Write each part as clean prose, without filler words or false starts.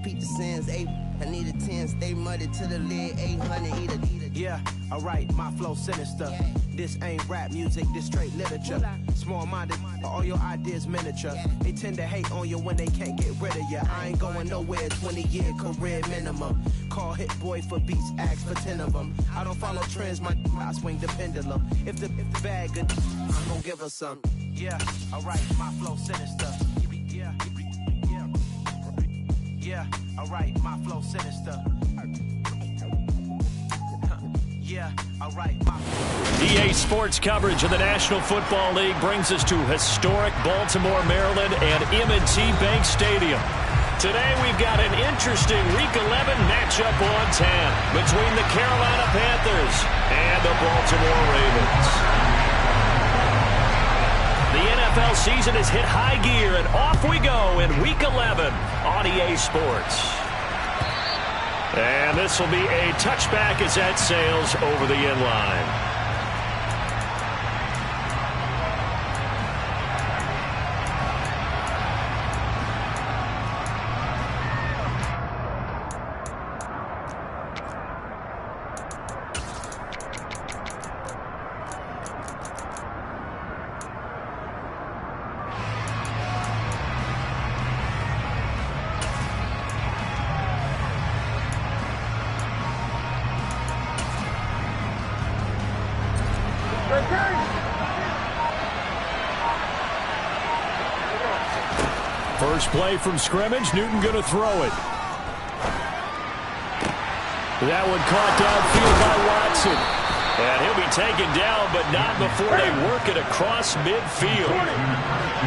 repeat the sins. I need a 10, stay muddy to the lid, 800, eat a. Yeah, alright, my flow sinister. Yeah. This ain't rap music, this straight literature. Small-minded, all your ideas miniature. They tend to hate on you when they can't get rid of you. I ain't going nowhere, 20-year career minimum. Call Hit Boy for beats, ask for 10 of them. I don't follow trends, I swing the pendulum. If the bag good, I'm gonna give her some. Yeah, alright, my flow sinister. Yeah, alright, my flow sinister. Yeah, alright, EA Sports coverage of the National Football League brings us to historic Baltimore, Maryland and M&T Bank Stadium. Today we've got an interesting Week 11 matchup on 10 between the Carolina Panthers and the Baltimore Ravens. The NFL season has hit high gear, and off we go in Week 11 on EA Sports. And this will be a touchback as that sails over the end line. First play from scrimmage, Newton going to throw it. That one caught downfield by Watson. And he'll be taken down, but not before they work it across midfield.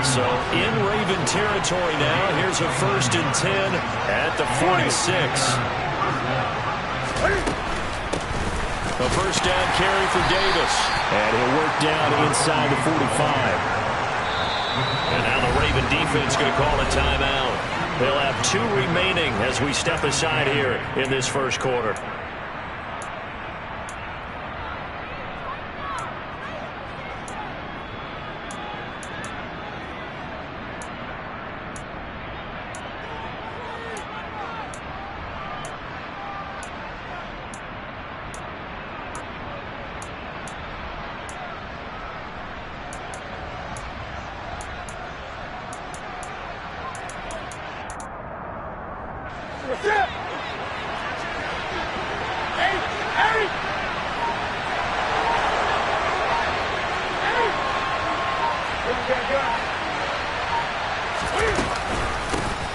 So in Raven territory now, here's a 1st and 10 at the 46. A first down carry for Davis. And he'll work down inside the 45. And now the Raven defense going to call a timeout. They'll have 2 remaining as we step aside here in this first quarter.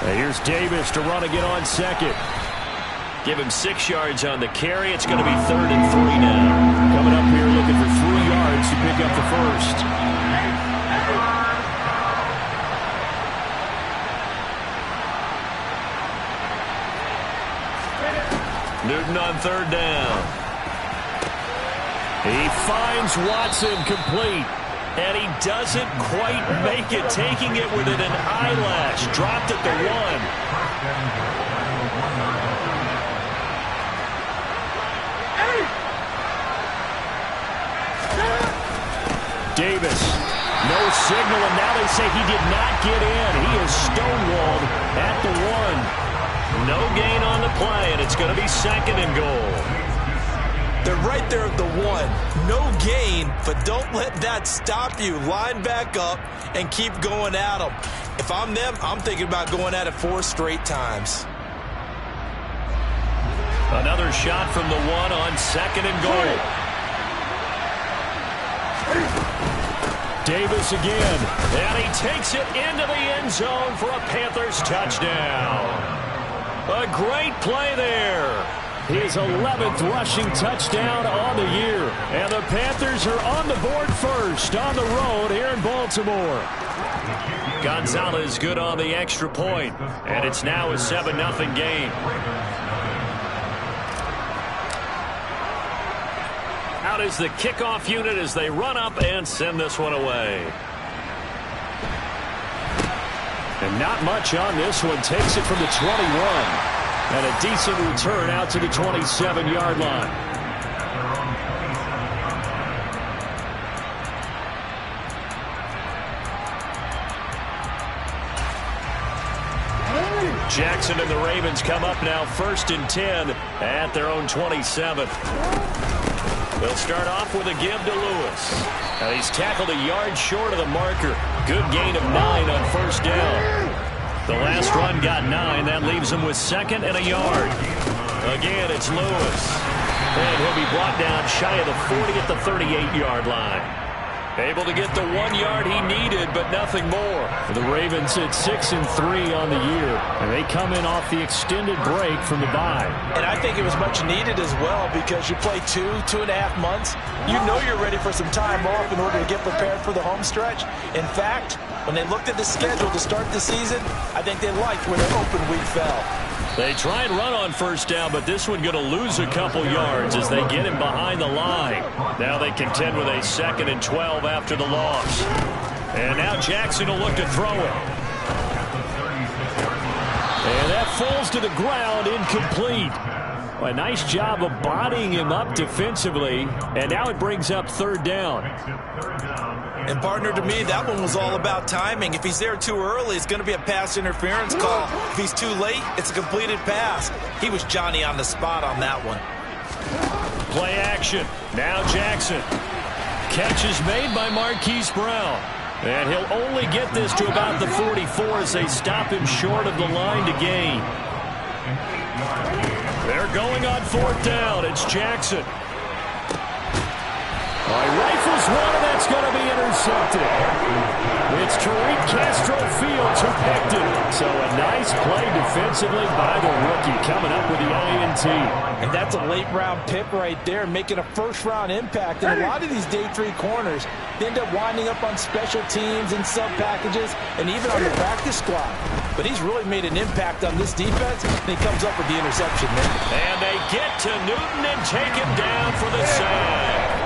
Here's Davis to run again on second. Give him 6 yards on the carry. It's going to be 3rd and 3 now. Coming up here looking for 3 yards to pick up the first. Newton on 3rd down. He finds Watson complete. And he doesn't quite make it, taking it within an eyelash. Dropped at the 1. Davis, no signal, and now they say he did not get in. He is stonewalled at the 1. No gain on the play, and it's going to be 2nd and goal. They're right there at the 1. No gain, but don't let that stop you. Line back up and keep going at them. If I'm them, I'm thinking about going at it 4 straight times. Another shot from the 1 on 2nd and goal. Davis again, and he takes it into the end zone for a Panthers touchdown. A great play there. His 11th rushing touchdown on the year. And the Panthers are on the board first on the road here in Baltimore. Gonzalez good on the extra point. And it's now a 7-0 game. Out is the kickoff unit as they run up and send this one away. And not much on this one. Takes it from the 21. And a decent return out to the 27-yard line. Jackson and the Ravens come up now 1st and 10 at their own 27. They'll start off with a give to Lewis. Now he's tackled a yard short of the marker. Good gain of 9 on 1st down. The last run got 9. That leaves him with 2nd and a yard. Again, it's Lewis. And he'll be brought down shy of the 40 at the 38-yard line. Able to get the 1 yard he needed, but nothing more. The Ravens at 6-3 on the year, and they come in off the extended break from the bye. And I think it was much needed as well, because you play 2.5 months. You know you're ready for some time off in order to get prepared for the home stretch. In fact, when they looked at the schedule to start the season, I think they liked where their open week fell. They try and run on 1st down, but this one going to lose a couple yards as they get him behind the line. Now they contend with a 2nd and 12 after the loss. And now Jackson will look to throw it. And that falls to the ground, incomplete. A nice job of bodying him up defensively, and now it brings up 3rd down. And partner, to me, that one was all about timing. If he's there too early, it's going to be a pass interference call. If he's too late, it's a completed pass. He was Johnny on the spot on that one. Play action. Now Jackson. Catch is made by Marquise Brown. And he'll only get this to about the 44 as they stop him short of the line to gain. They're going on 4th down. It's Jackson. Rifles one, and that's going to be intercepted. It's Tariq Castro Fields who picked it. So a nice play defensively by the rookie, coming up with the INT. And that's a late-round pick right there, making a first-round impact. And a lot of these day 3 corners, they end up winding up on special teams and sub-packages and even on the practice squad. But he's really made an impact on this defense, and he comes up with the interception, man. And they get to Newton and take him down for the sack.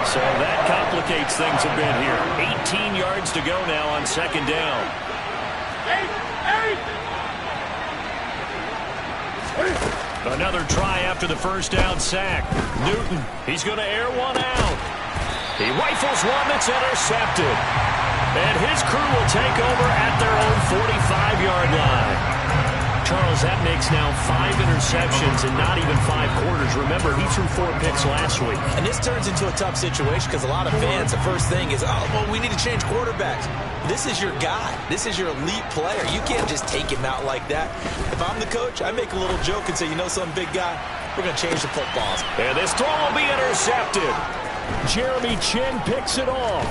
So that complicates things a bit here. 18 yards to go now on 2nd down. Another try after the 1st down sack. Newton, he's going to air one out. He rifles one that's intercepted. And his crew will take over at their own 45-yard line. Charles, that makes now 5 interceptions in not even 5 quarters. Remember, he threw 4 picks last week. And this turns into a tough situation because a lot of fans, the first thing is, oh, well, we need to change quarterbacks. This is your guy. This is your elite player. You can't just take him out like that. If I'm the coach, I make a little joke and say, you know something, big guy? We're going to change the footballs. And this throw will be intercepted. Jeremy Chinn picks it off.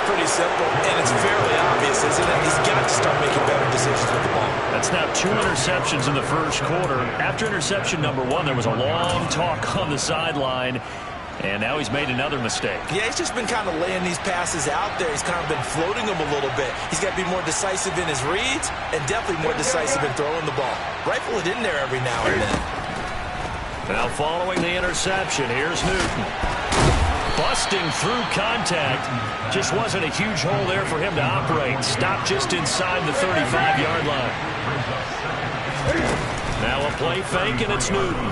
Pretty simple, and it's fairly obvious, isn't it? He's got to start making better decisions with the ball. That's now 2 interceptions in the 1st quarter. After interception number 1, there was a long talk on the sideline, and now he's made another mistake. Yeah, he's just been kind of laying these passes out there. He's kind of been floating them a little bit. He's got to be more decisive in his reads and definitely more decisive in throwing the ball. Rifle it in there every now and then. Now following the interception, here's Newton. Busting through contact. Just wasn't a huge hole there for him to operate. Stopped just inside the 35-yard line. Now a play fake, and it's Newton.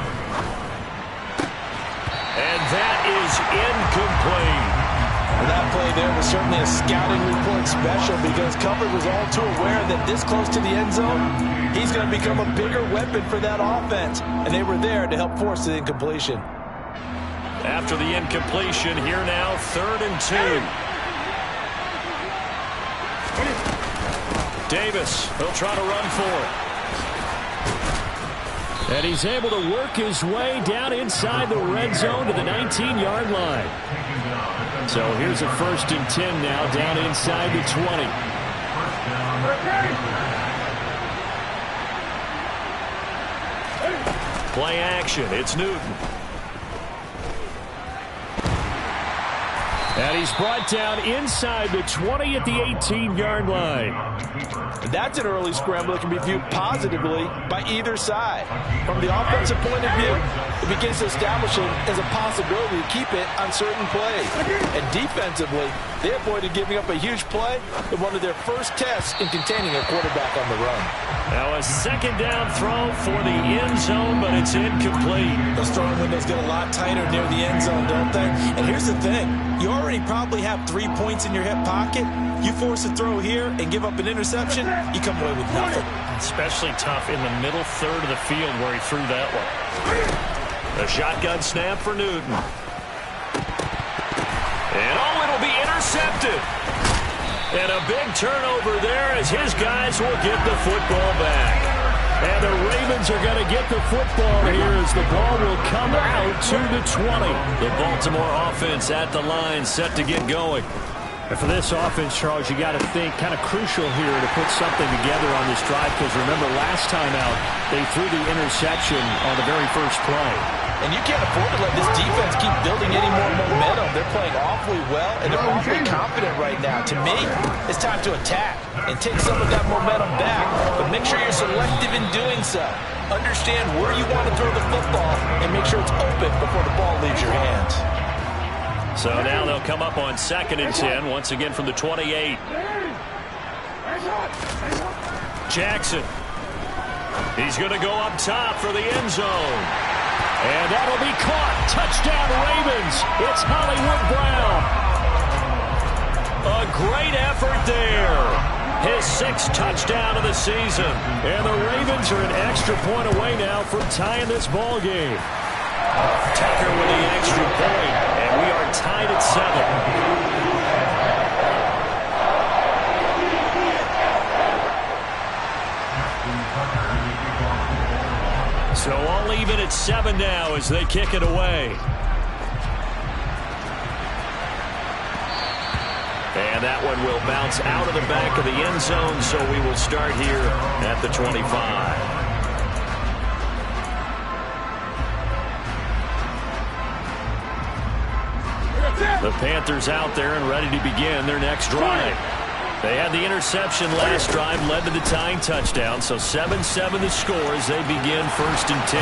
And that is incomplete. Well, that play there was certainly a scouting report special because Covered was all too aware that this close to the end zone, he's going to become a bigger weapon for that offense. And they were there to help force the incompletion. After the incompletion, here now, 3rd and 2. Davis, he'll try to run for it. And he's able to work his way down inside the red zone to the 19-yard line. So here's a 1st and 10 now, down inside the 20. Play action, it's Newton. And he's brought down inside the 20 at the 18-yard line. That's an early scramble that can be viewed positively by either side. From the offensive point of view, it begins to establish it as a possibility to keep it on certain plays. And defensively, They avoided giving up a huge play in one of their first tests in containing a quarterback on the run. Now a second down throw for the end zone, but it's incomplete. Those throwing windows get a lot tighter near the end zone, don't they? And here's the thing. You already probably have 3 points in your hip pocket. You force a throw here and give up an interception, you come away with nothing. Especially tough in the middle third of the field where he threw that one. A shotgun snap for Newton. And it'll be intercepted. And a big turnover there as his guys will get the football back. And the Ravens are going to get the football here as the ball will come out to the 20. The Baltimore offense at the line set to get going. And for this offense, Charles, you got to think kind of crucial here to put something together on this drive because remember last time out they threw the interception on the very first play. And you can't afford to let this defense keep building any more momentum. They're playing awfully well, and they're awfully confident right now. To me, it's time to attack and take some of that momentum back, but make sure you're selective in doing so. Understand where you want to throw the football and make sure it's open before the ball leaves your hands. So now they'll come up on 2nd and 10, once again from the 28. Jackson. He's going to go up top for the end zone. And that'll be caught. Touchdown, Ravens. It's Hollywood Brown. A great effort there. His 6th touchdown of the season. And the Ravens are an extra point away now from tying this ball game. Tucker with the extra point. And we are tied at 7. So all even at 7 now as they kick it away. And that one will bounce out of the back of the end zone, so we will start here at the 25. The Panthers out there and ready to begin their next drive. They had the interception last drive, led to the tying touchdown, so 7-7 the score as they begin 1st and 10.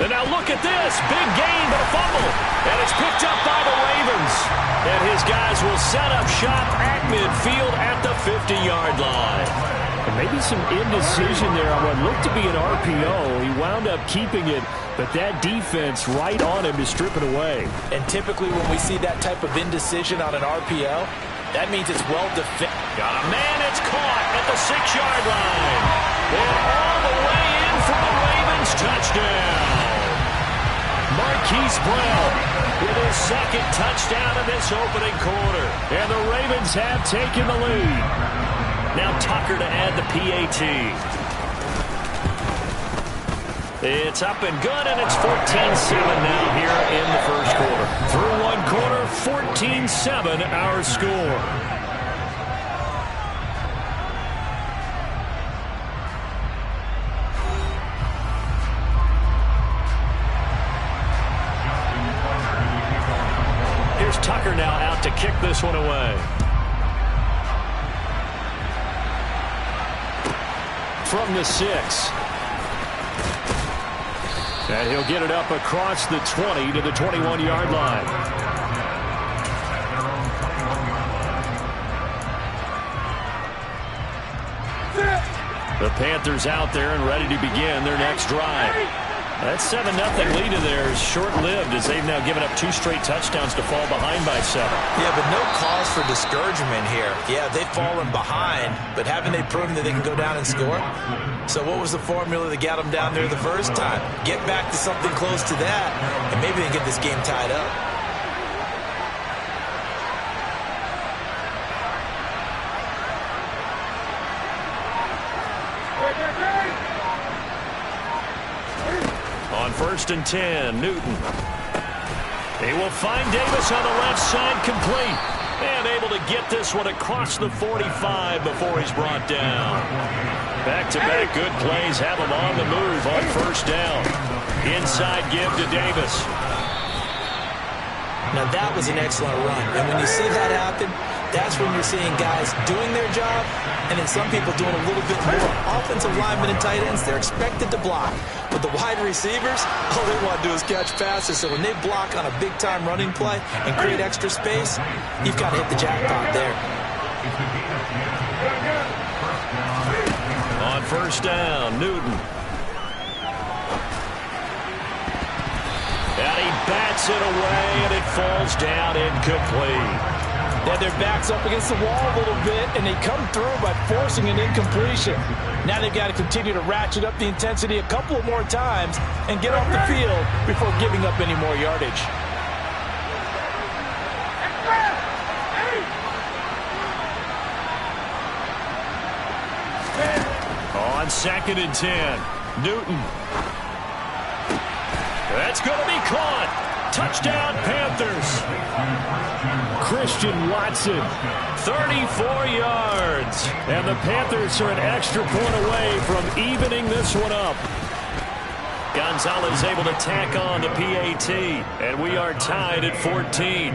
And now look at this. Big gain, but a fumble. And it's picked up by the Ravens. And his guys will set up shop at midfield at the 50-yard line. And maybe some indecision there on what looked to be an RPO. He wound up keeping it, but that defense right on him to strip it away. And typically when we see that type of indecision on an RPO, that means it's well defended. Got a man, it's caught at the 6-yard line. And all the way in for the Ravens touchdown. Marquise Brown with his 2nd touchdown in this opening quarter. And the Ravens have taken the lead. Now Tucker to add the PAT. It's up and good, and it's 14-7 now here in the first quarter. Through 1 quarter, 14-7 our score. Here's Tucker now out to kick this one away. From the 6. And he'll get it up across the 20 to the 21-yard line. The Panthers out there and ready to begin their next drive. That 7-0 lead of theirs short-lived as they've now given up 2 straight touchdowns to fall behind by 7. Yeah, but no cause for discouragement here. Yeah, they've fallen behind, but haven't they proven that they can go down and score? So what was the formula that got them down there the first time? Get back to something close to that, and maybe they can get this game tied up. On 1st and 10, Newton. He will find Davis on the left side, complete. And able to get this one across the 45 before he's brought down. Back-to-back good plays have him on the move on 1st down. Inside give to Davis. Now that was an excellent run. And when you see that happen, that's when you're seeing guys doing their job, and then some people doing a little bit more. Offensive linemen and tight ends, they're expected to block. But the wide receivers, all they want to do is catch passes. So when they block on a big-time running play and create extra space, you've got to hit the jackpot there. On first down, Newton. And he bats it away, and it falls down incomplete. They had their backs up against the wall a little bit, and they come through by forcing an incompletion. Now they've got to continue to ratchet up the intensity a couple more times and get off the field before giving up any more yardage. On 2nd and 10, Newton. That's going to be caught. Touchdown, Panthers. Christian Watson, 34 yards. And the Panthers are an extra point away from evening this one up. Gonzalez able to tack on the PAT, and we are tied at 14.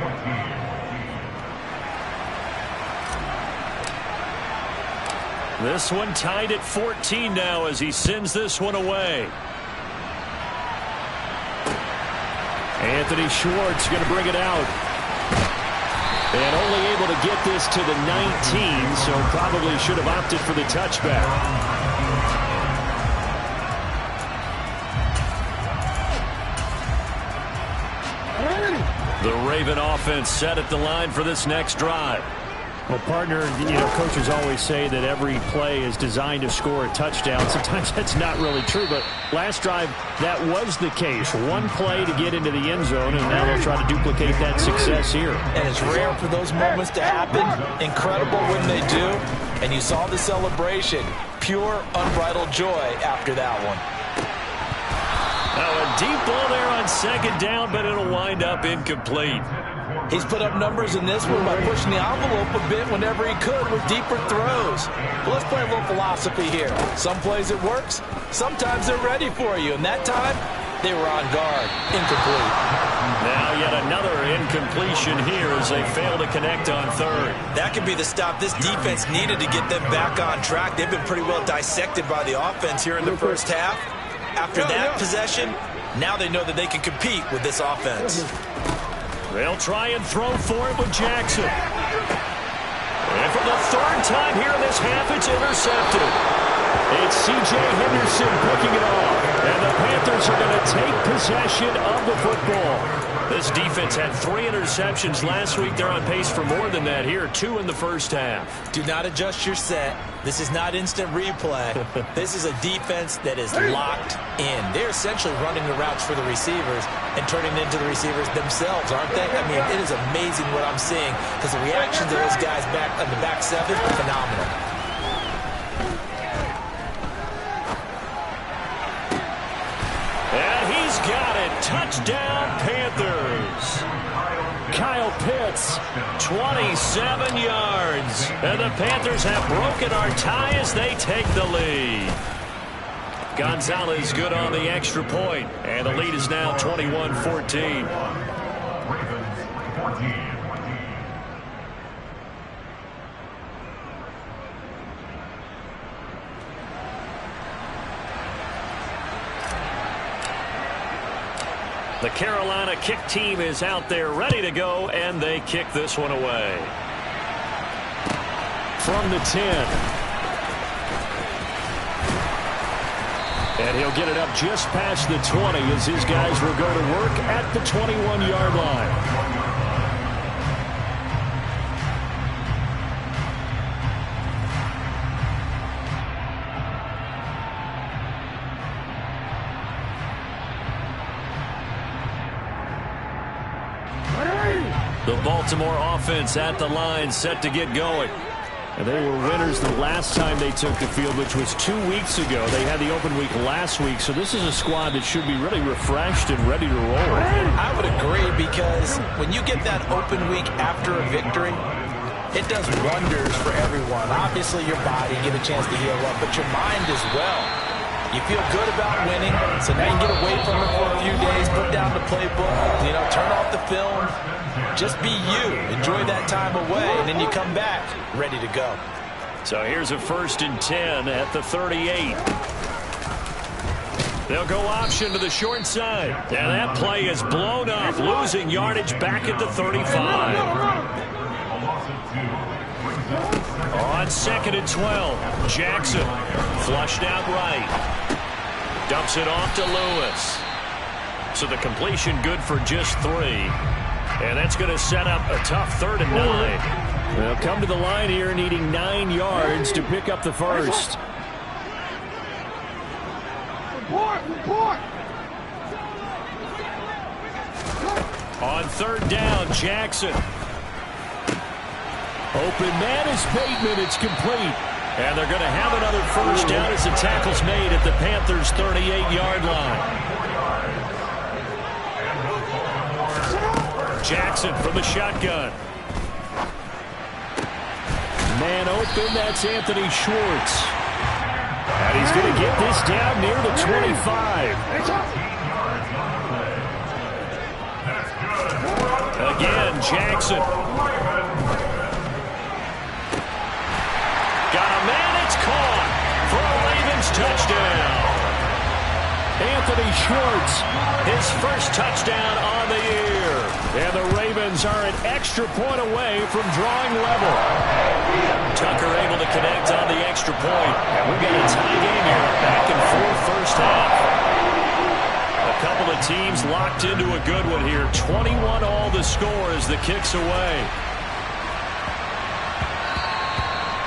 This one tied at 14 now as he sends this one away. Anthony Schwartz going to bring it out. And only able to get this to the 19, so probably should have opted for the touchback. The Raven offense set at the line for this next drive. Well, partner, coaches always say that every play is designed to score a touchdown. Sometimes that's not really true, but last drive, that was the case. One play to get into the end zone, and now they'll try to duplicate that success here. And it's rare for those moments to happen. Incredible when they do. And you saw the celebration. Pure, unbridled joy after that one. Now a deep ball there on 2nd down, but it'll wind up incomplete. He's put up numbers in this one by pushing the envelope a bit whenever he could with deeper throws. But let's play a little philosophy here. Some plays it works. Sometimes they're ready for you. And that time, they were on guard. Incomplete. Now yet another incompletion here as they fail to connect on 3rd. That could be the stop this defense needed to get them back on track. They've been pretty well dissected by the offense here in the first half. After that possession, now they know that they can compete with this offense. They'll try and throw for it with Jackson. And for the 3rd time here in this half, it's intercepted. It's C.J. Henderson picking it off. And the Panthers are going to take possession of the football. This defense had 3 interceptions last week. They're on pace for more than that here. 2 in the first half. Do not adjust your set. This is not instant replay. This is a defense that is locked in. They're essentially running the routes for the receivers and turning it into the receivers themselves, aren't they? I mean, it is amazing what I'm seeing because the reactions of those guys back on the back 7 are phenomenal. And he's got it. Touchdown, Panthers. Kyle Pitts, 27 yards. And the Panthers have broken our tie as they take the lead. Gonzalez good on the extra point. And the lead is now 21-14. The Carolina kick team is out there ready to go, and they kick this one away. From the 10. And he'll get it up just past the 20 as his guys will go to work at the 21-yard line. The Baltimore offense at the line set to get going. And they were winners the last time they took the field, which was 2 weeks ago. They had the open week last week, so this is a squad that should be really refreshed and ready to roll. I would agree because when you get that open week after a victory, it does wonders for everyone. Obviously, your body get a chance to heal up, but your mind as well. You feel good about winning, so now you get away from it for a few days, put down the playbook, turn off the film. Just be you. Enjoy that time away, and then you come back ready to go. So here's a 1st and 10 at the 38. They'll go option to the short side. And that play is blown up, losing yardage back at the 35. On 2nd and 12, Jackson flushed out right. Dumps it off to Lewis. So the completion good for just 3. And that's going to set up a tough 3rd and 9. They'll come to the line here needing 9 yards to pick up the first. On 3rd down, Jackson. Open man is Bateman. It's complete. And they're going to have another first down as the tackle's made at the Panthers' 38-yard line. Jackson from the shotgun. Man open, that's Anthony Schwartz. And he's going to get this down near the 25. Again, Jackson. Got a man, it's caught for a Ravens touchdown. Anthony Schwartz, his first touchdown on the year. And the Ravens are an extra point away from drawing level. Tucker able to connect on the extra point. And we've got a tie game here, back and forth first half. A couple of teams locked into a good one here. 21 all the score as the kick's away.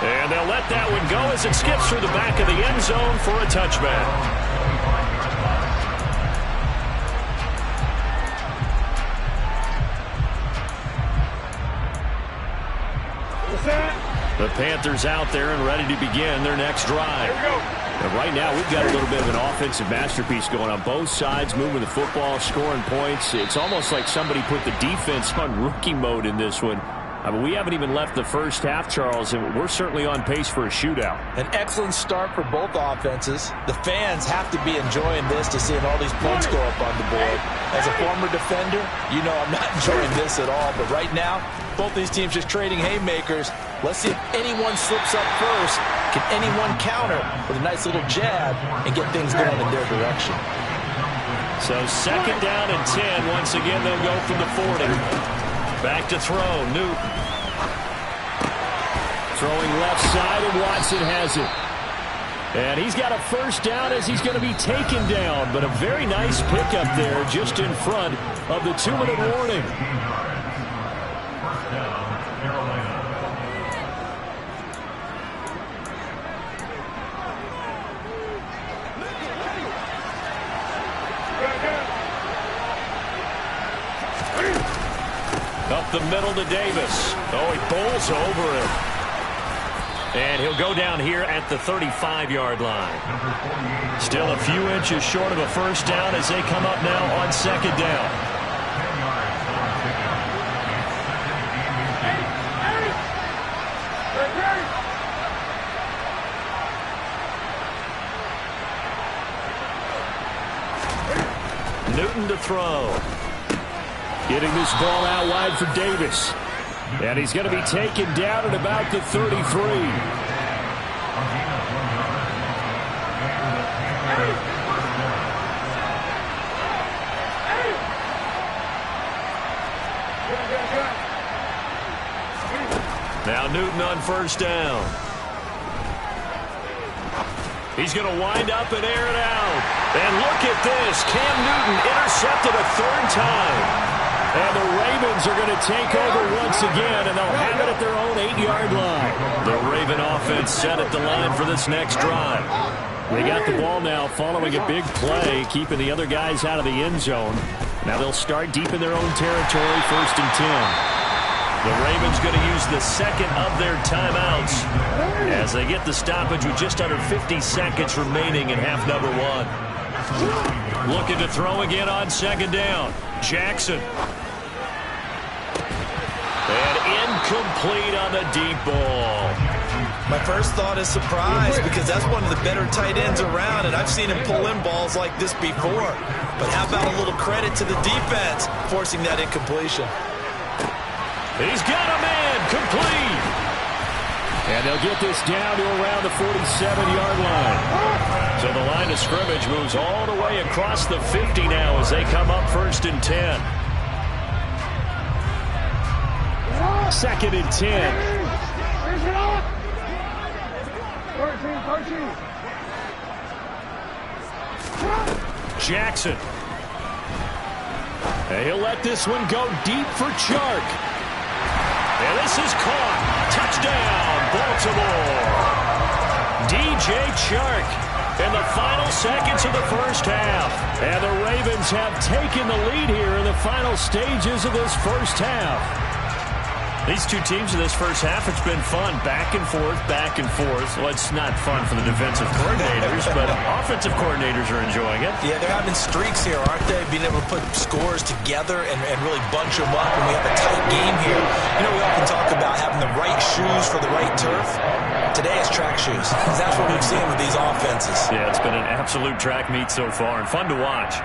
And they'll let that one go as it skips through the back of the end zone for a touchback. The Panthers out there and ready to begin their next drive. And right now, we've got a little bit of an offensive masterpiece going on both sides, moving the football, scoring points. It's almost like somebody put the defense on rookie mode in this one. I mean, we haven't even left the first half, Charles, and we're certainly on pace for a shootout. An excellent start for both offenses. The fans have to be enjoying this to seeing all these points go up on the board. As a former defender, you know I'm not enjoying this at all. But right now, both these teams just trading haymakers. Let's see if anyone slips up first. Can anyone counter with a nice little jab and get things going in their direction? So 2nd down and 10. Once again, they'll go from the 40. Back to throw, Newton. Throwing left side, and Watson has it. And he's got a first down as he's going to be taken down. But a very nice pickup there just in front of the 2-minute warning. Up the middle to Davis. Oh, he bowls over him. And he'll go down here at the 35-yard line. Still a few inches short of a first down as they come up now on 2nd down. Newton to throw. Getting this ball out wide for Davis. And he's going to be taken down at about the 33. Now Newton on first down. He's going to wind up and air it out. And look at this. Cam Newton intercepted a 3rd time. And the Ravens are going to take over once again, and they'll have it at their own 8-yard line. The Raven offense set at the line for this next drive. They got the ball now following a big play, keeping the other guys out of the end zone. Now they'll start deep in their own territory, 1st and 10. The Ravens going to use the 2nd of their timeouts as they get the stoppage with just under 50 seconds remaining in half number 1. Looking to throw again on 2nd down. Jackson. And incomplete on the deep ball. My first thought is surprise because that's one of the better tight ends around, and I've seen him pull in balls like this before. But how about a little credit to the defense forcing that incompletion? He's got a man complete. And they'll get this down to around the 47-yard line. So the line of scrimmage moves all the way across the 50 now as they come up 1st and 10. 2nd and 10. Jackson. And he'll let this one go deep for Chark. And this is caught. Touchdown, Baltimore. DJ Chark in the final seconds of the first half. And the Ravens have taken the lead here in the final stages of this first half. These two teams in this first half, it's been fun. Back and forth, back and forth. Well, it's not fun for the defensive coordinators, but offensive coordinators are enjoying it. Yeah, they're having streaks here, aren't they? Being able to put scores together and really bunch them up when we have a tight game here. You know, we often talk about having the right shoes for the right turf. Today it's track shoes. That's what we've seen with these offenses. Yeah, it's been an absolute track meet so far and fun to watch.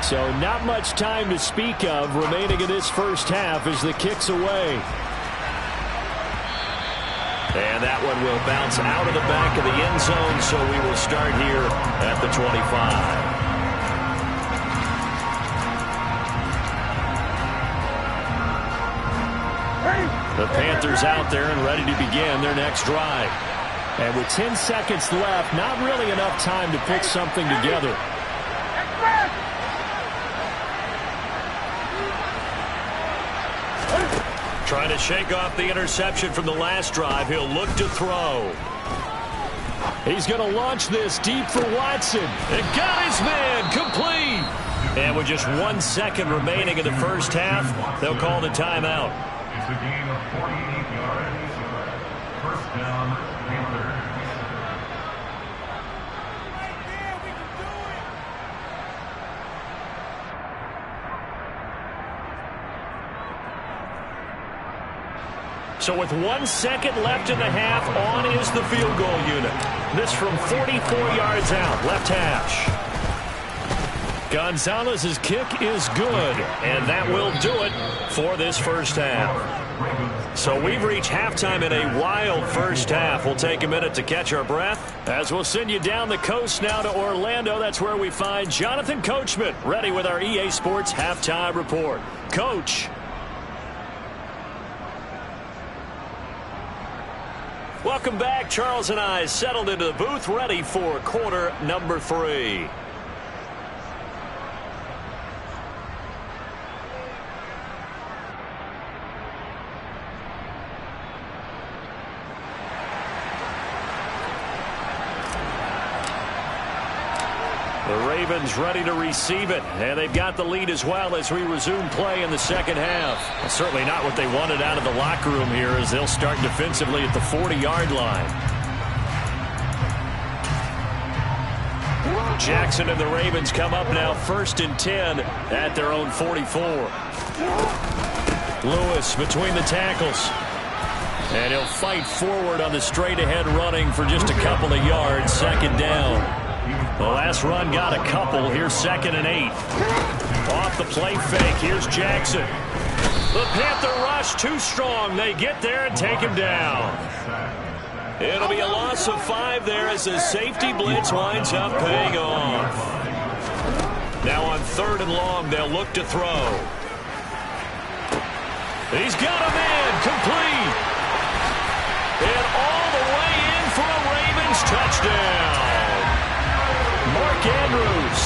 So not much time to speak of remaining in this first half as the kick's away. And that one will bounce out of the back of the end zone, so we will start here at the 25. The Panthers out there and ready to begin their next drive. And with 10 seconds left, not really enough time to put something together. Trying to shake off the interception from the last drive. He'll look to throw. He's going to launch this deep for Watson. And got his man complete. And with just 1 second remaining in the first half, they'll call the timeout. It's a game of 48 yards. First down, Panthers. So with 1 second left in the half, on is the field goal unit. This from 44 yards out, left hash. Gonzalez's kick is good, and that will do it for this first half. So we've reached halftime in a wild first half. We'll take a minute to catch our breath as we'll send you down the coast now to Orlando. That's where we find Jonathan Coachman ready with our EA Sports halftime report. Coach. Welcome back. Charles and I settled into the booth, ready for quarter number 3. The Ravens ready to receive it, and they've got the lead as well as we resume play in the second half. Well, certainly not what they wanted out of the locker room here as they'll start defensively at the 40-yard line. Jackson and the Ravens come up now 1st and 10 at their own 44. Lewis between the tackles. And he'll fight forward on the straight-ahead running for just a couple of yards, second down. The last run got a couple. Here's 2nd and 8. Off the play fake. Here's Jackson. The Panther rush too strong. They get there and take him down. It'll be a loss of 5 there as the safety blitz winds up paying off. Now on 3rd and long, they'll look to throw. He's got a man complete. And all the way in for a Ravens touchdown. Mark Andrews,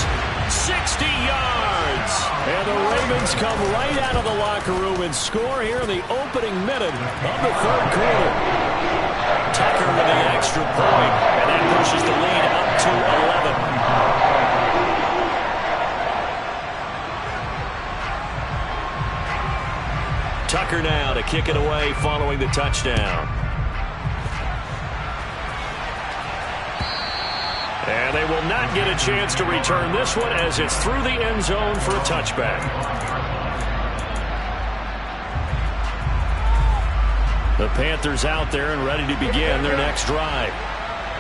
60 yards. And the Ravens come right out of the locker room and score here in the opening minute of the 3rd quarter. Tucker with the extra point, and that pushes the lead up to 11. Tucker now to kick it away following the touchdown. And they will not get a chance to return this one as it's through the end zone for a touchback. The Panthers out there and ready to begin their next drive.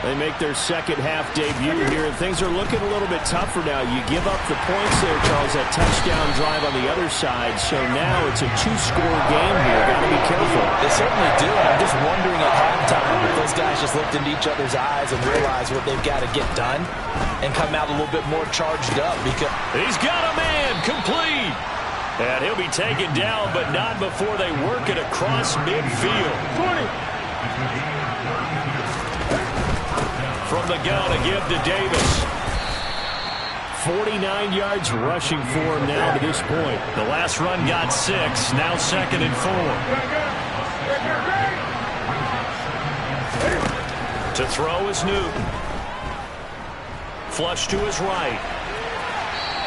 They make their second half debut here, and things are looking a little bit tougher now. You give up the points there, Charles, that touchdown drive on the other side, so now it's a two-score game here. Got to be careful. They certainly do, and I'm just wondering at halftime if those guys just looked into each other's eyes and realized what they've got to get done and come out a little bit more charged up. Because he's got a man complete. And he'll be taken down, but not before they work it across midfield. 20. From the gun, a give to Davis. 49 yards rushing for him now to this point. The last run got 6, now 2nd and 4. To throw is Newton. Flush to his right.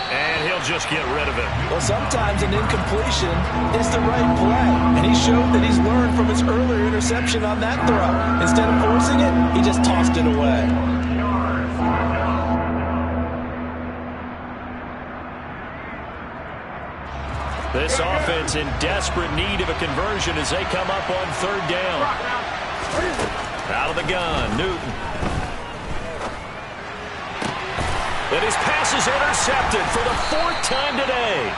And he'll just get rid of it. Well, sometimes an incompletion is the right play. And he showed that he's learned from his earlier interception on that throw. Instead of forcing it, he just tossed it away. This offense in desperate need of a conversion as they come up on 3rd down. Out of the gun, Newton. And his pass is intercepted for the 4th time today.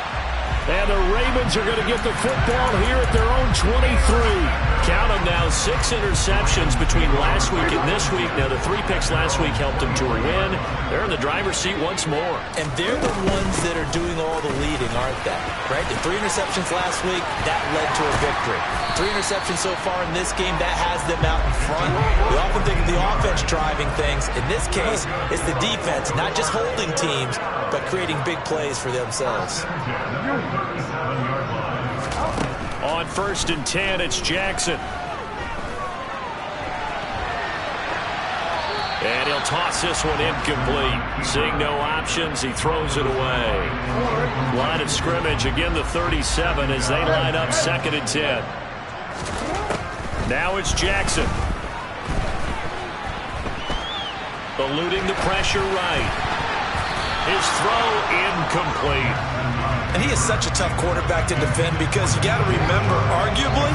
And the Ravens are going to get the football here at their own 23. Count them now, 6 interceptions between last week and this week. Now, the 3 picks last week helped them to a win. They're in the driver's seat once more. And they're the ones that are doing all the leading, aren't they? Right? The 3 interceptions last week, that led to a victory. 3 interceptions so far in this game, that has them out in front. We often think of the offense driving things. In this case, it's the defense, not just holding teams, but creating big plays for themselves. On 1st and 10, it's Jackson. And he'll toss this one incomplete. Seeing no options, he throws it away. Line of scrimmage, again the 37 as they line up 2nd and 10. Now it's Jackson. Eluding the pressure right. His throw incomplete. And he is such a tough quarterback to defend because you got to remember, arguably,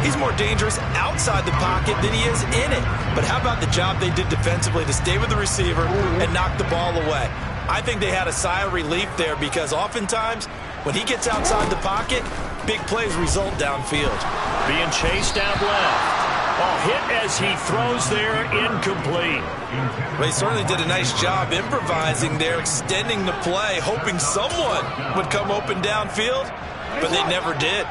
he's more dangerous outside the pocket than he is in it. But how about the job they did defensively to stay with the receiver and knock the ball away? I think they had a sigh of relief there because oftentimes when he gets outside the pocket, big plays result downfield. Being chased out left. Oh, hit as he throws there, incomplete. Well, he certainly did a nice job improvising there, extending the play, hoping someone would come open downfield, but they never did.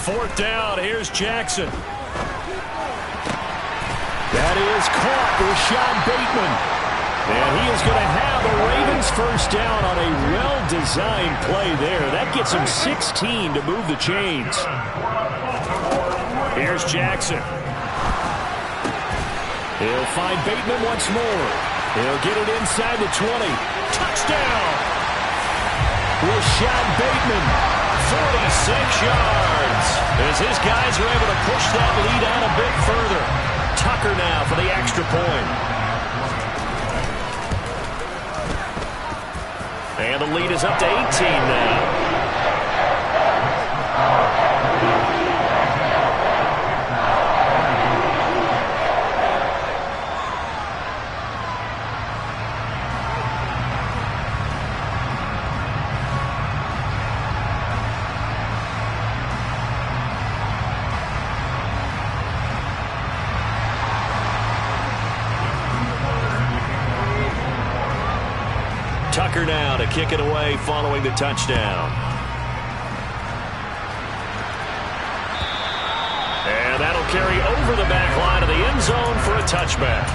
4th down, here's Jackson. That is caught, Rashad Bateman. And he is going to have a Ravens 1st down on a well-designed play there. That gets him 16 to move the chains. Here's Jackson. He'll find Bateman once more. He'll get it inside the 20. Touchdown! Rashad Bateman, 46 yards. As his guys are able to push that lead out a bit further. Tucker now for the extra point. And the lead is up to 18 now. Tucker now to kick it away following the touchdown. And that'll carry over the back line of the end zone for a touchback.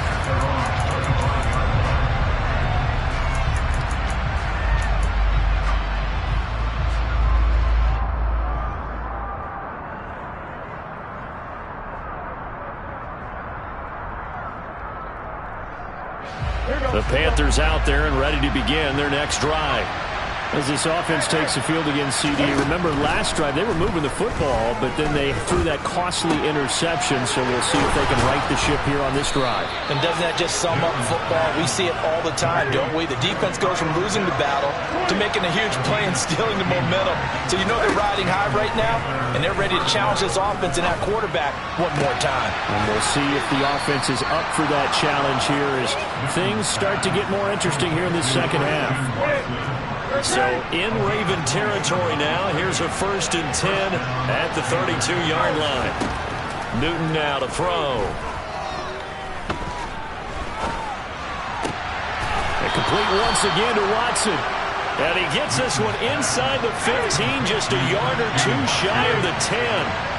The Panthers out there and ready to begin their next drive. As this offense takes the field against CD, remember last drive they were moving the football, but then they threw that costly interception, so we'll see if they can right the ship here on this drive. And doesn't that just sum up football? We see it all the time, don't we? The defense goes from losing the battle to making a huge play and stealing the momentum. So you know they're riding high right now, and they're ready to challenge this offense and that quarterback one more time. And we'll see if the offense is up for that challenge here as things start to get more interesting here in this second half. So in Raven territory now, here's a 1st and 10 at the 32-yard line. Newton now to throw. And complete once again to Watson. And he gets this one inside the 15, just a yard or two shy of the 10.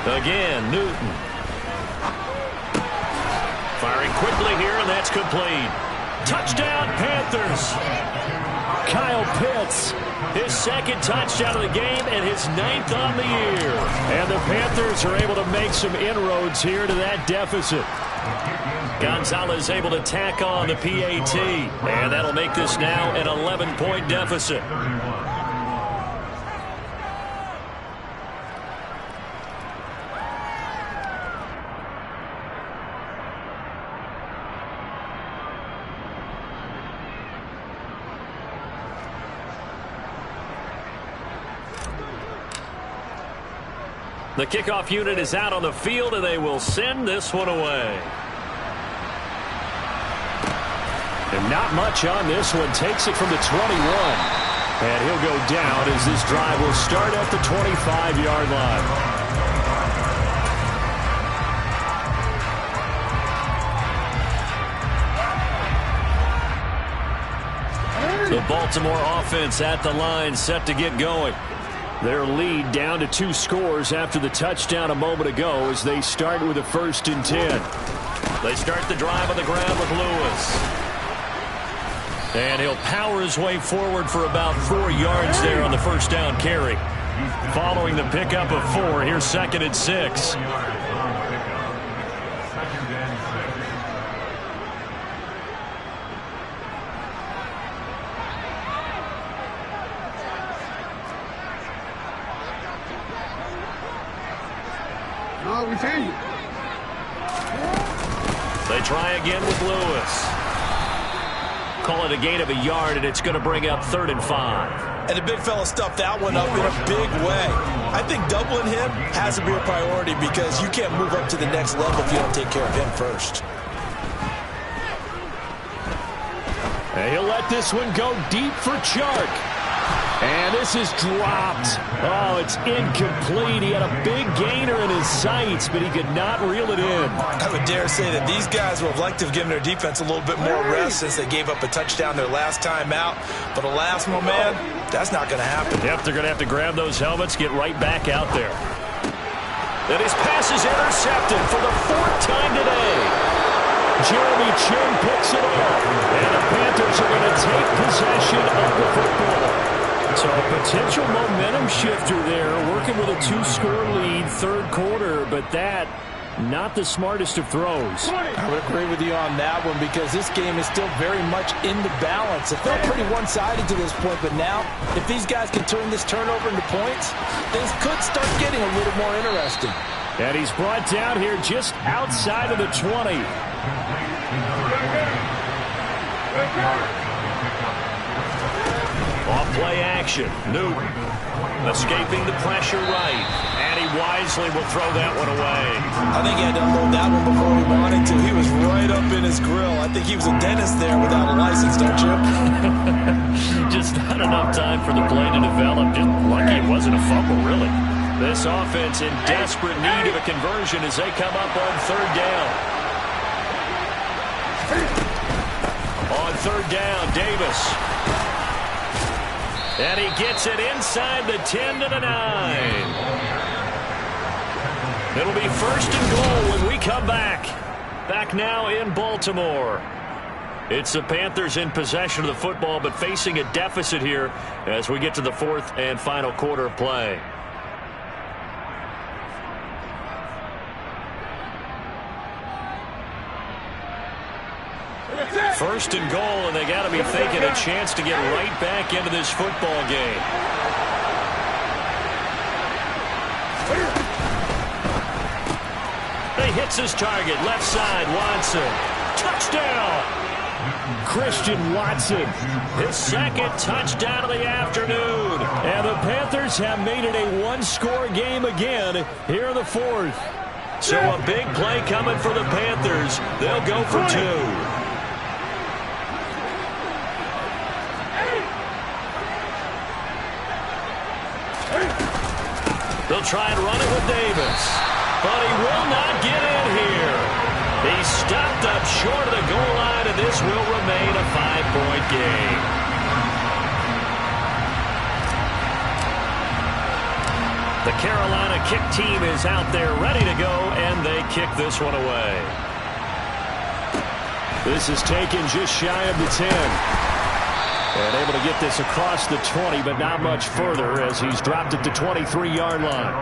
Again, Newton. Firing quickly here, and that's complete. Touchdown, Panthers. Kyle Pitts, his 2nd touchdown of the game and his 9th on the year. And the Panthers are able to make some inroads here to that deficit. Gonzalez able to tack on the PAT, and that'll make this now an 11-point deficit. The kickoff unit is out on the field, and they will send this one away. And not much on this one. Takes it from the 21. And he'll go down as this drive will start at the 25-yard line. The Baltimore offense at the line, set to get going. Their lead down to 2 scores after the touchdown a moment ago as they start with a 1st and 10. They start the drive on the ground with Lewis. And he'll power his way forward for about 4 yards there on the 1st down carry. Following the pickup of 4, here's 2nd and 6. We hear you. They try again with Lewis. Call it a gain of a yard, and it's going to bring up 3rd and 5. And the big fella stuffed that one up in a big way. I think doubling him has to be a priority because you can't move up to the next level if you don't take care of him first. And he'll let this one go deep for Chark. And this is dropped. Oh, it's incomplete. He had a big gainer in his sights, but he could not reel it in. I would dare say that these guys would have liked to have given their defense a little bit more rest since they gave up a touchdown their last time out. But alas, my man, that's not going to happen. Yep, they're going to have to grab those helmets, get right back out there. And his pass is intercepted for the 4th time today. Jeremy Chin picks it up. And the Panthers are going to take possession of the football. So a potential momentum shifter there, working with a 2-score lead, 3rd quarter, but that not the smartest of throws. I would agree with you on that one because this game is still very much in the balance. It felt pretty one-sided to this point, but now if these guys can turn this turnover into points, things could start getting a little more interesting. And he's brought down here just outside of the 20. Off play action. Newton escaping the pressure right. And he wisely will throw that one away. I think he had to unload that one before he wanted to. He was right up in his grill. I think he was a dentist there without a license, don't you? Just not enough time for the play to develop. Just lucky it wasn't a fumble, really. This offense in desperate need of a conversion as they come up on 3rd down. On 3rd down, Davis. And he gets it inside the 10 to the 9. It'll be 1st and goal when we come back. Back now in Baltimore. It's the Panthers in possession of the football, but facing a deficit here as we get to the fourth and final quarter of play. First and goal, and they got to be thinking a chance to get right back into this football game. He hits his target, left side, Watson. Touchdown! Christian Watson, his second touchdown of the afternoon. And the Panthers have made it a one-score game again here in the fourth. So a big play coming for the Panthers. They'll go for two. They'll try and run it with Davis, but he will not get in here. He's stopped up short of the goal line, and this will remain a 5-point game. The Carolina kick team is out there ready to go, and they kick this one away. This is taken just shy of the 10. And able to get this across the 20, but not much further as he's dropped at the 23-yard line.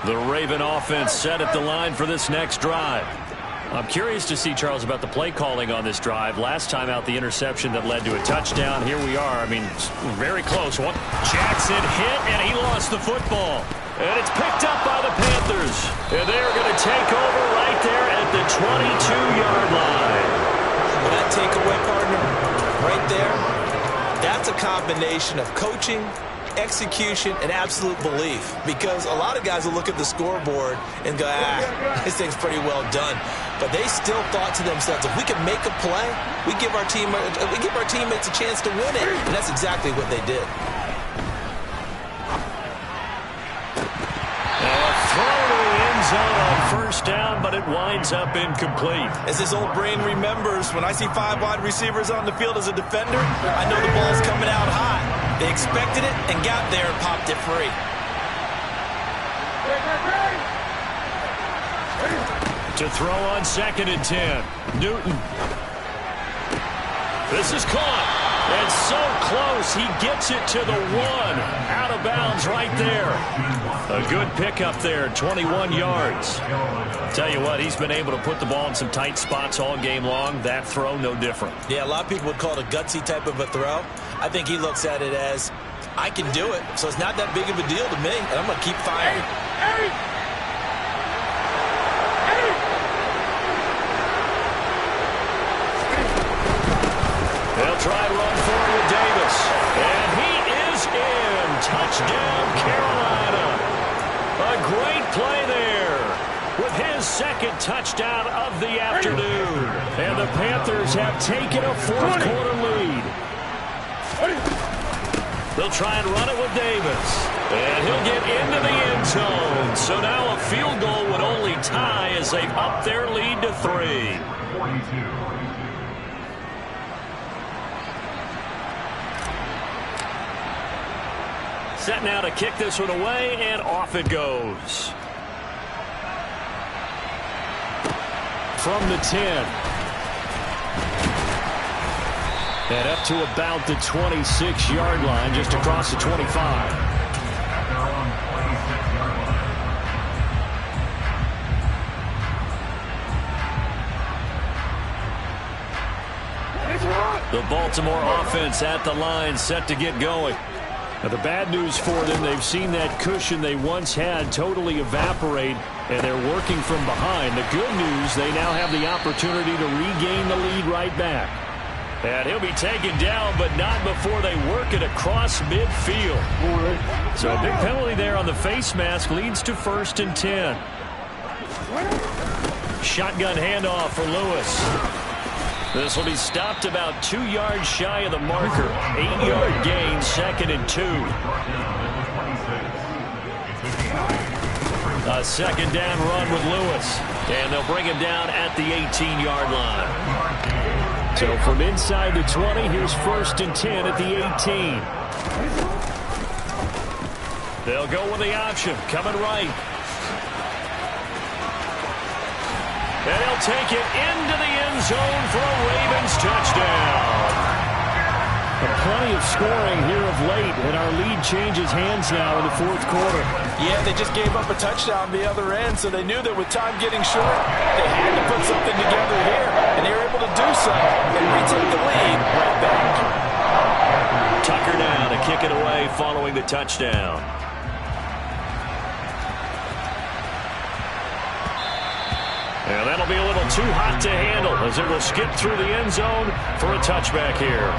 The Raven offense set at the line for this next drive. I'm curious to see, Charles, about the play calling on this drive. Last time out, the interception that led to a touchdown. Here we are. I mean, very close. Jackson hit, and he lost the football. And it's picked up by the Panthers. And they are going to take over right there at the 22-yard line. Well, that takeaway, partner, right there, that's a combination of coaching, execution, and absolute belief. Because a lot of guys will look at the scoreboard and go, this thing's pretty well done. But they still thought to themselves, if we can make a play, we give our teammates a chance to win it. And that's exactly what they did. On first down, but it winds up incomplete. As this old brain remembers, when I see 5 wide receivers on the field as a defender, I know the ball's coming out hot. They expected it and got there and popped it free. To throw on 2nd and 10. Newton. This is caught. And so close, he gets it to the 1. Out of bounds right there. A good pickup there, 21 yards. Tell you what, he's been able to put the ball in some tight spots all game long. That throw, no different. Yeah, a lot of people would call it a gutsy type of a throw. I think he looks at it as, I can do it, so it's not that big of a deal to me, and I'm going to keep firing. They'll try and run forward with Davis. And he is in. Touchdown, Carolina. A great play there with his second touchdown of the afternoon. And the Panthers have taken a fourth quarter lead. They'll try and run it with Davis. And he'll get into the end zone. So now a field goal would only tie as they've upped their lead to 3. 42. Set now to kick this one away, and off it goes. From the 10. And up to about the 26-yard line, just across the 25. The Baltimore offense at the line, set to get going. Now, the bad news for them, they've seen that cushion they once had totally evaporate, and they're working from behind. The good news, they now have the opportunity to regain the lead right back. And he'll be taken down, but not before they work it across midfield. So a big penalty there on the face mask leads to 1st and 10. Shotgun handoff for Lewis. This will be stopped about 2 yards shy of the marker. 8-yard gain, 2nd and 2. A second down run with Lewis. And they'll bring him down at the 18-yard line. So from inside the 20, here's 1st and 10 at the 18. They'll go with the option, coming right. And he'll take it into the end zone for a Ravens touchdown. Plenty of scoring here of late, and our lead changes hands now in the fourth quarter. Yeah, they just gave up a touchdown on the other end, so they knew that with time getting short, they had to put something together here, and they were able to do so and retake the lead right back. Tucker now to kick it away following the touchdown. And that'll be a little too hot to handle as it will skip through the end zone for a touchback here.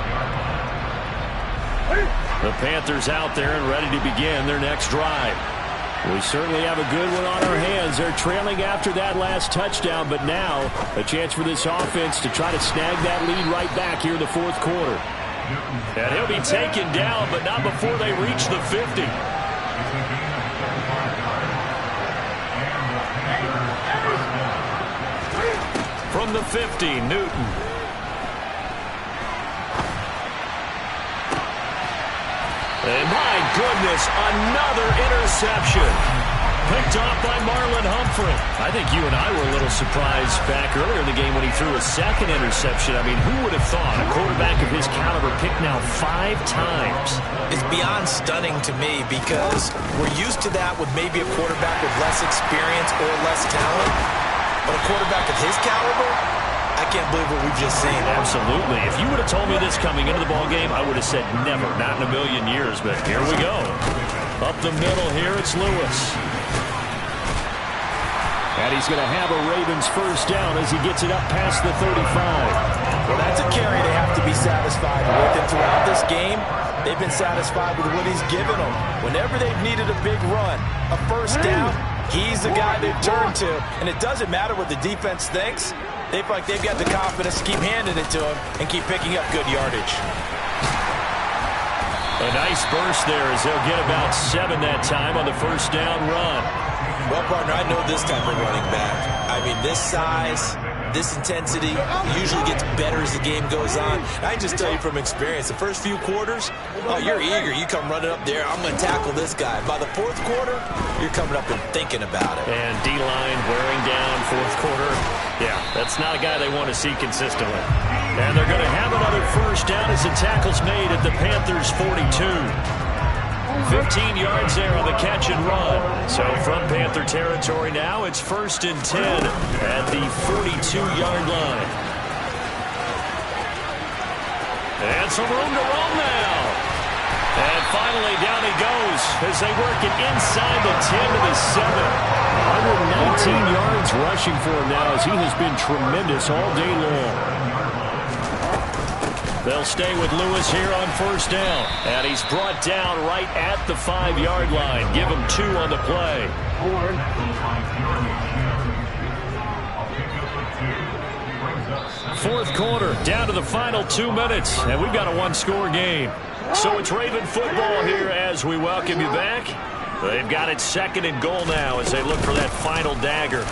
The Panthers out there and ready to begin their next drive. We certainly have a good one on our hands. They're trailing after that last touchdown, but now a chance for this offense to try to snag that lead right back here in the fourth quarter. And he'll be taken down, but not before they reach the 50. From the 50, Newton. And my goodness, another interception. Picked off by Marlon Humphrey. I think you and I were a little surprised back earlier in the game when he threw a second interception. I mean, who would have thought a quarterback of his caliber picked now 5 times? It's beyond stunning to me because we're used to that with maybe a quarterback with less experience or less talent. But a quarterback of his caliber, I can't believe what we've just seen. Absolutely. If you would have told me this coming into the ballgame, I would have said never, not in a million years. But here we go. Up the middle here, it's Lewis. And he's going to have a Ravens first down as he gets it up past the 35. Well, that's a carry they have to be satisfied with. And throughout this game, they've been satisfied with what he's given them. Whenever they've needed a big run, a first down, he's the guy they've turned to. And it doesn't matter what the defense thinks. They feel like they've got the confidence to keep handing it to him and keep picking up good yardage. A nice burst there as they'll get about 7 that time on the first down run. Well, partner, I know this type of running back. I mean, this size, this intensity usually gets better as the game goes on. I can just tell you from experience, the first few quarters, oh, you're eager. You come running up there, I'm going to tackle this guy. By the fourth quarter, you're coming up and thinking about it. And D-line wearing down fourth quarter. Yeah, that's not a guy they want to see consistently. And they're going to have another first down as the tackle's made at the Panthers' 42. 15 yards there on the catch and run. So from Panther territory now, it's 1st and 10 at the 42-yard line. And some room to roam now. And finally down he goes as they work it inside the 10 to the 7. 119 yards rushing for him now as he has been tremendous all day long. They'll stay with Lewis here on first down. And he's brought down right at the 5-yard line. Give him 2 on the play. Fourth quarter, down to the final 2 minutes. And we've got a 1-score game. So it's Raven football here as we welcome you back. They've got it 2nd and goal now as they look for that final dagger.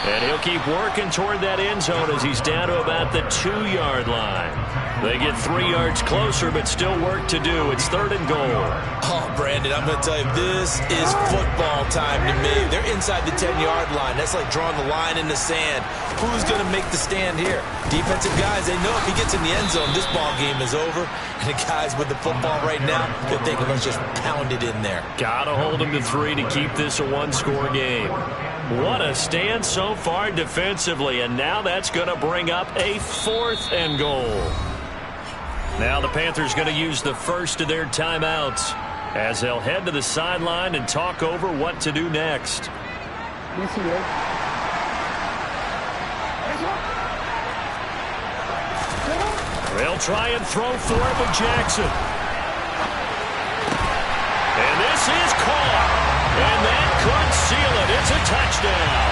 And he'll keep working toward that end zone as he's down to about the 2-yard line. They get 3 yards closer, but still work to do. It's 3rd and goal. Oh, Brandon, I'm going to tell you, this is football time to me. They're inside the 10-yard line. That's like drawing the line in the sand. Who's going to make the stand here? Defensive guys, they know if he gets in the end zone, this ball game is over. And the guys with the football right now, they're thinking, let's just pound it in there. Got to hold him to 3 to keep this a 1-score game. What a stand so far defensively, and now that's going to bring up a 4th and goal. Now the Panthers going to use the first of their timeouts as they'll head to the sideline and talk over what to do next. They'll try and throw for it with Jackson. And this is caught. And that could seal it. It's a touchdown.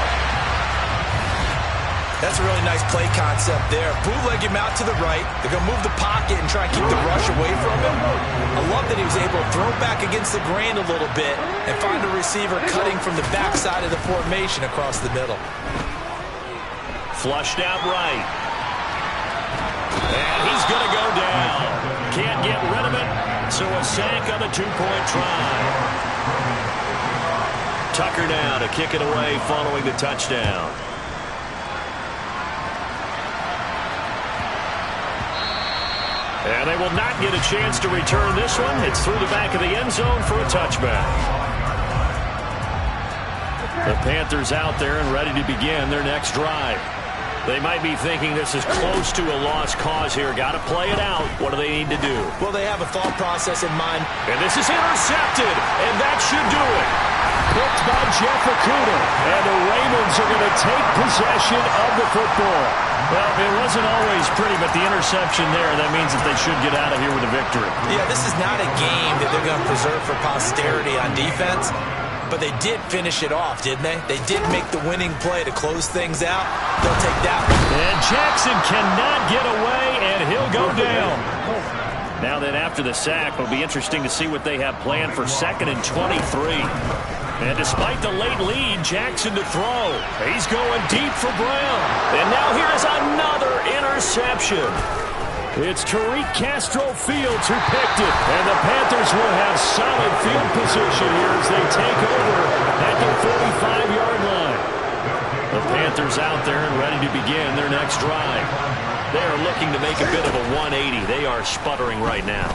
That's a really nice play concept there. Bootleg him out to the right. They're going to move the pocket and try and keep the rush away from him. I love that he was able to throw back against the grain a little bit and find a receiver cutting from the backside of the formation across the middle. Flushed out right. And he's going to go down. Can't get rid of it. So a sack on the 2-point try. Tucker now to kick it away following the touchdown. And they will not get a chance to return this one. It's through the back of the end zone for a touchback. The Panthers out there and ready to begin their next drive. They might be thinking this is close to a lost cause here. Got to play it out. What do they need to do? Well, they have a thought process in mind. And this is intercepted, and that should do it. Picked by Jeff Okudah. And the Ravens are going to take possession of the football. Well, it wasn't always pretty, but the interception there, that means that they should get out of here with a victory. Yeah, this is not a game that they're going to preserve for posterity on defense. But they did finish it off, didn't they? They did make the winning play to close things out. They'll take that one. And Jackson cannot get away, and he'll go down. Now then, after the sack, it'll be interesting to see what they have planned for 2nd and 23. And despite the late lead, Jackson to throw. He's going deep for Brown. And now here's another interception. It's Tariq Castro-Fields who picked it. And the Panthers will have solid field position here as they take over at the 45-yard line. The Panthers out there and ready to begin their next drive. They are looking to make a bit of a 180. They are sputtering right now.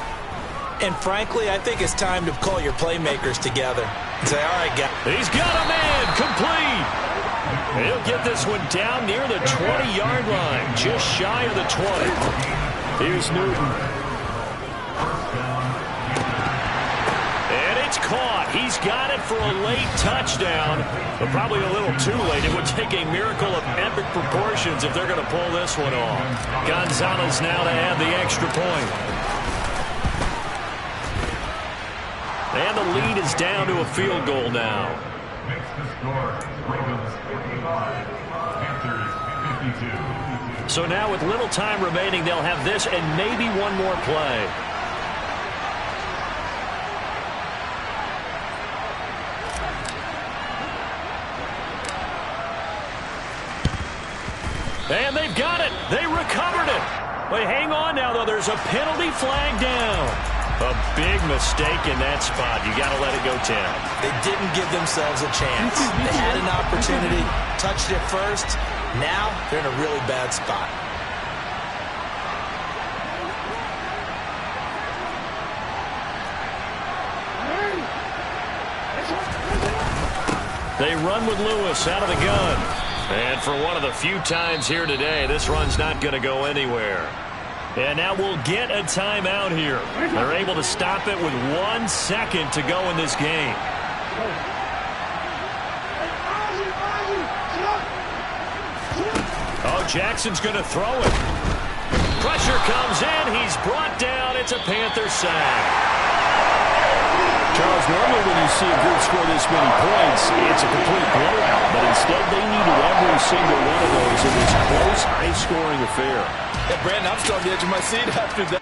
And frankly, I think it's time to call your playmakers together and say, all right, guys. He's got a man complete. He'll get this one down near the 20-yard line, just shy of the 20. Here's Newton. And it's caught. He's got it for a late touchdown, but probably a little too late. It would take a miracle of epic proportions if they're going to pull this one off. Gonzalez now to add the extra point. And the lead is down to a field goal now. Makes the score Ravens 55, Panthers 52. So now with little time remaining, they'll have this and maybe one more play. And they've got it. They recovered it. But hang on now, though. There's a penalty flag down. A big mistake in that spot. You got to let it go 10. They didn't give themselves a chance. They had an opportunity, touched it first. Now they're in a really bad spot. They run with Lewis out of the gun. And for one of the few times here today, this run's not going to go anywhere. And now we'll get a timeout here. They're able to stop it with 1 second to go in this game. Oh, Jackson's going to throw it. Pressure comes in. He's brought down. It's a Panther sack. Charles, normally when you see a group score this many points, it's a complete blowout. But instead, they needed every single one of those in this close, high-scoring affair. Yeah, Brandon, I'm still on the edge of my seat after that.